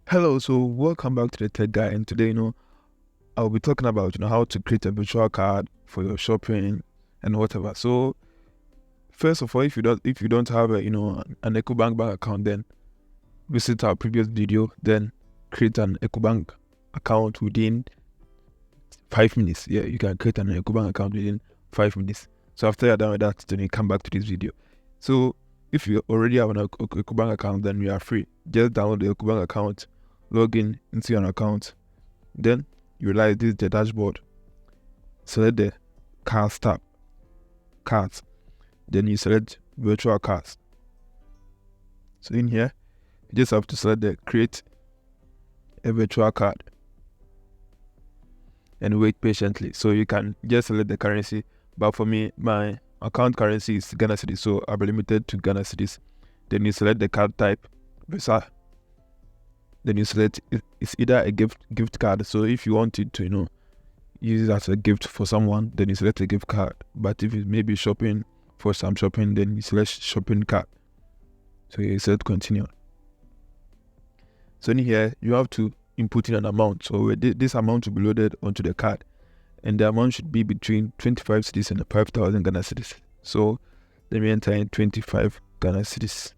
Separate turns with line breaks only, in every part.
Hello, so welcome back to the Tech Guy, and today, I'll be talking about, how to create a virtual card for your shopping and whatever. So, first of all, if you don't have an EcoBank bank account, then visit our previous video, then create an EcoBank account within 5 minutes. Yeah, you can create an EcoBank account within 5 minutes. So after you're done with that, then you come back to this video. So if you already have an EcoBank account, then you are free. Just download the EcoBank account, log in into your account. Then you realize this is the dashboard. Select the cards tab, cards. Then you select virtual cards. So in here, you just have to select the create a virtual card and wait patiently. So you can just select the currency. But for me, my account currency is Ghana cedis, so I'll be limited to Ghana cedis. Then you select the card type, Visa. Then you select it's either a gift card. So if you wanted to, use it as a gift for someone, then you select a gift card. But if it may be shopping for some shopping, then you select shopping card. So you select continue. So in here you have to input in an amount. So this amount will be loaded onto the card, and the amount should be between 25 cedis and 5,000 Ghana cedis. So let me enter in 25 Ghana cedis.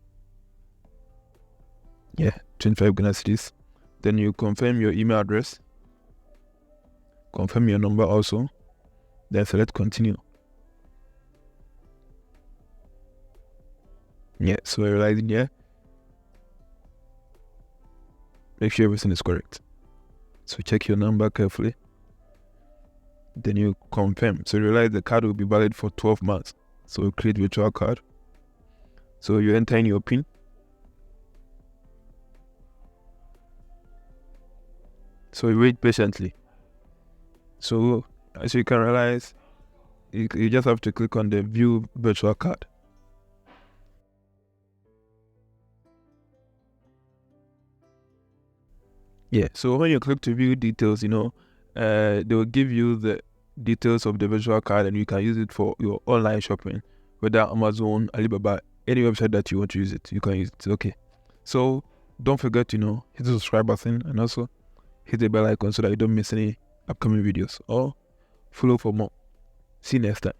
Yeah, 25 Ghana cedis. Then you confirm your email address, confirm your number also, then select continue. Yeah, so I realize in here, make sure everything is correct. So check your number carefully. Then you confirm. So you realize the card will be valid for 12 months. So you create virtual card. So you enter in your PIN. So you wait patiently. So as you can realize, you just have to click on the view virtual card. Yeah, so when you click to view details, they will give you the details of the virtual card, and you can use it for your online shopping, whether Amazon, Alibaba, any website that you want to use it, you can use it. Okay, so don't forget to hit the subscribe button and also hit the bell icon so that you don't miss any upcoming videos, or follow for more. See you next time.